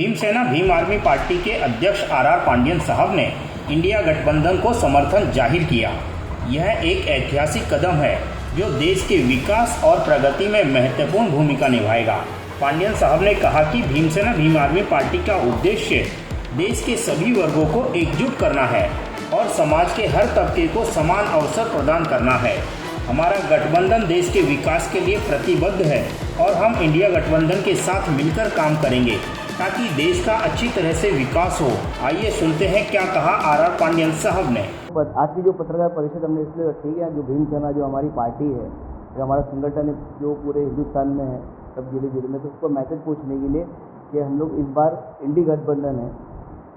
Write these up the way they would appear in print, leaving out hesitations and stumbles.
Bhim Sena Bhim army party के अध्यक्ष are Pandian साहब ने इंडिया गठबंधन को समर्थन जाहिर किया। यह एक ऐतिहासिक कदम है जो देश के विकास और प्रगति में महत्वपूर्ण भूमिका निभाएगा। पांडियन साहब ने कहा कि भीमसेना भीम आर्मी पार्टी का उद्देश्य देश के सभी वर्गों को एकजुट करना है और समाज के हर तबके को समान अवसर प्रदान करना है। हमारा गठबंधन देश के विकास के लिए प्रतिबद्ध है और हम इंडिया गठबंधन के साथ मिलकर काम करेंगे ताकि देश का अच्छी तरह से विकास हो। आइए सुनते हैं क्या कहा आर पांडियन साहब ने। आज की जो पत्रकार परिषद हमने इसलिए रखी है, जो भीमसेना जो हमारी पार्टी है, जो हमारा संगठन है, जो पूरे हिंदुस्तान में है, सब जिले जिले में, तो उसको मैसेज पूछने के लिए कि हम लोग इस बार इंडिया गठबंधन है,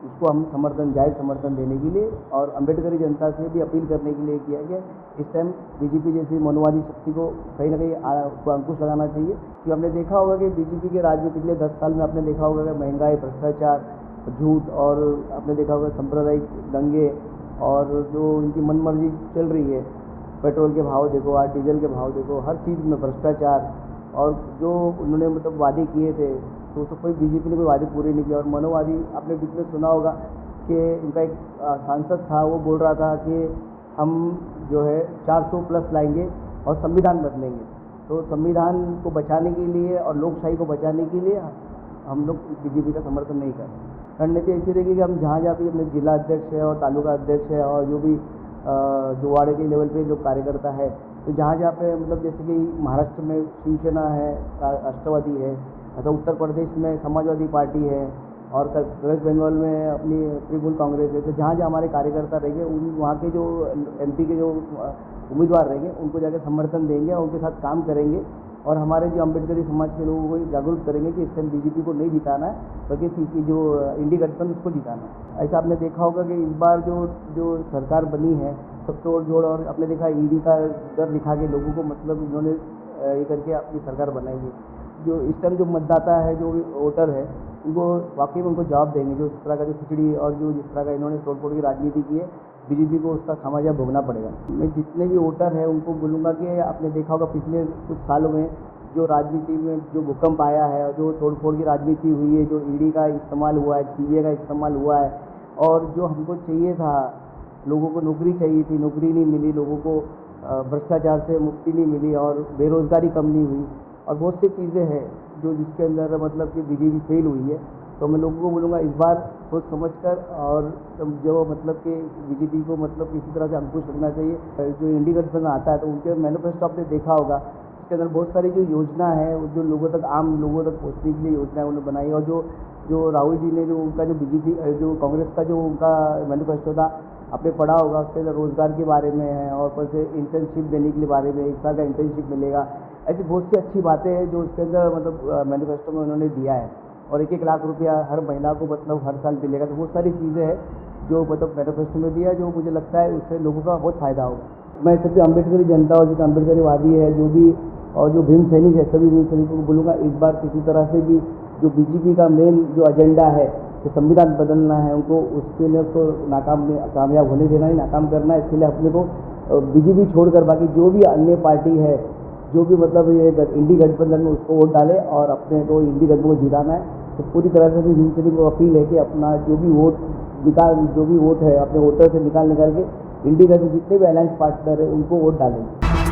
उसको हम जाहिर समर्थन देने के लिए और अम्बेडकरी जनता से भी अपील करने के लिए किया गया। इस टाइम बीजेपी जैसी मनोवादी शक्ति को कहीं ना कहीं उसको अंकुश लगाना चाहिए। कि हमने देखा होगा कि बीजेपी के राज में पिछले 10 साल में आपने देखा होगा कि महंगाई, भ्रष्टाचार, झूठ और आपने देखा होगा सांप्रदायिक दंगे और जो इनकी मनमर्जी चल रही है, पेट्रोल के भाव देखो, आज डीजल के भाव देखो, हर चीज़ में भ्रष्टाचार और जो उन्होंने मतलब वादे किए थे तो उसको कोई बीजेपी ने कोई वादे पूरे नहीं किया। और मनोवादी आपने बीच में सुना होगा कि इनका एक सांसद था, वो बोल रहा था कि हम जो है 400 प्लस लाएंगे और संविधान बदलेंगे। तो संविधान को बचाने के लिए और लोकशाही को बचाने के लिए हम लोग बीजेपी का समर्थन नहीं कर रहे। रणनीति ऐसी रहेगी कि हम जहाँ भी अपने जिला अध्यक्ष है और तालुका अध्यक्ष है और जो भी जो वार्ड के लेवल पे जो कार्यकर्ता है, तो जहाँ पे मतलब जैसे कि महाराष्ट्र में शिवसेना है, राष्ट्रवादी है, अच्छा उत्तर प्रदेश में समाजवादी पार्टी है और वेस्ट बंगाल में अपनी तृणमूल कांग्रेस है, तो जहाँ हमारे कार्यकर्ता रहेंगे वहाँ के जो एमपी के जो उम्मीदवार रहेंगे उनको जाकर समर्थन देंगे और उनके साथ काम करेंगे और हमारे जो अम्बेडकरी समाज के लोगों को जागरूक करेंगे कि इस टाइम बीजेपी को नहीं जिताना है, बल्कि जो इंडिया गठबंधन उसको जिताना है। ऐसा आपने देखा होगा कि इस बार जो सरकार बनी है सब तोड़ जोड़, और आपने देखा ईडी का डर दिखा के लोगों को मतलब इन्होंने ये करके अपनी सरकार बनाई है। जो इस टाइम जो मतदाता है, जो वोटर है, उनको वाकई में उनको जवाब देंगे। जो इस तरह का जो खिचड़ी और जो जिस तरह का इन्होंने तोड़फोड़ की राजनीति की है, बीजेपी को उसका खामियाजा भोगना पड़ेगा। मैं जितने भी वोटर हैं उनको बोलूँगा कि आपने देखा होगा पिछले कुछ सालों में जो राजनीति में जो भूकंप आया है और जो तोड़फोड़ की राजनीति हुई है, जो ईडी का इस्तेमाल हुआ है, सीबीआई का इस्तेमाल हुआ है, और जो हमको चाहिए था, लोगों को नौकरी चाहिए थी, नौकरी नहीं मिली, लोगों को भ्रष्टाचार से मुक्ति नहीं मिली और बेरोजगारी कम नहीं हुई और बहुत सी चीज़ें हैं जो जिसके अंदर मतलब कि बीजेपी फेल हुई है। तो मैं लोगों को बोलूँगा इस बार सोच समझकर और जो मतलब कि बीजेपी को मतलब किसी तरह से अंकुश रखना चाहिए। जो इंडिया गठबंधन आता है तो उनके मैनिफेस्टो आपने देखा होगा, उसके अंदर बहुत सारी जो योजना है जो लोगों तक, आम लोगों तक पहुँचने के लिए योजनाएं उन्होंने बनाई। और जो राहुल जी ने जो उनका जो बीजेपी जो कांग्रेस का जो उनका मैनिफेस्टो था आपने पढ़ा होगा, उसके अंदर रोजगार के बारे में है और ऊपर से इंटर्नशिप देने के बारे में, 1 साल का इंटर्नशिप मिलेगा। ऐसी बहुत सी अच्छी बातें हैं जो उसके अंदर मतलब मैनिफेस्टो में उन्होंने दिया है। और 1-1 लाख रुपया हर महिला को मतलब हर साल मिलेगा। तो बहुत सारी चीज़ें हैं जो मतलब मैनिफेस्टो में दिया है, जो मुझे लगता है उससे लोगों का बहुत फ़ायदा होगा। मैं सभी अम्बेडकरी जनता और जो अम्बेडकरीवादी है, जो भी और जो भीम सैनिक है, सभी भीम सैनिकों को बोलूँगा इस बार किसी तरह से भी जो बीजेपी का मेन जो एजेंडा है कि संविधान बदलना है, उनको उसके लिए तो कामयाब होने देना ही, नाकाम करना है। इसके लिए अपने को बीजेपी छोड़कर बाकी जो भी अन्य पार्टी है, जो भी मतलब ये इंडिया गठबंधन में, उसको वोट डाले और अपने को इंडिया गठबंधन को जिताना है। तो पूरी तरह से भी भीम सैनिक को अपील है कि अपना जो भी वोट है अपने वोटर से निकाल के इंडिया गठबंधन जितने भी अलायंस पार्टनर है उनको वोट डालेंगे।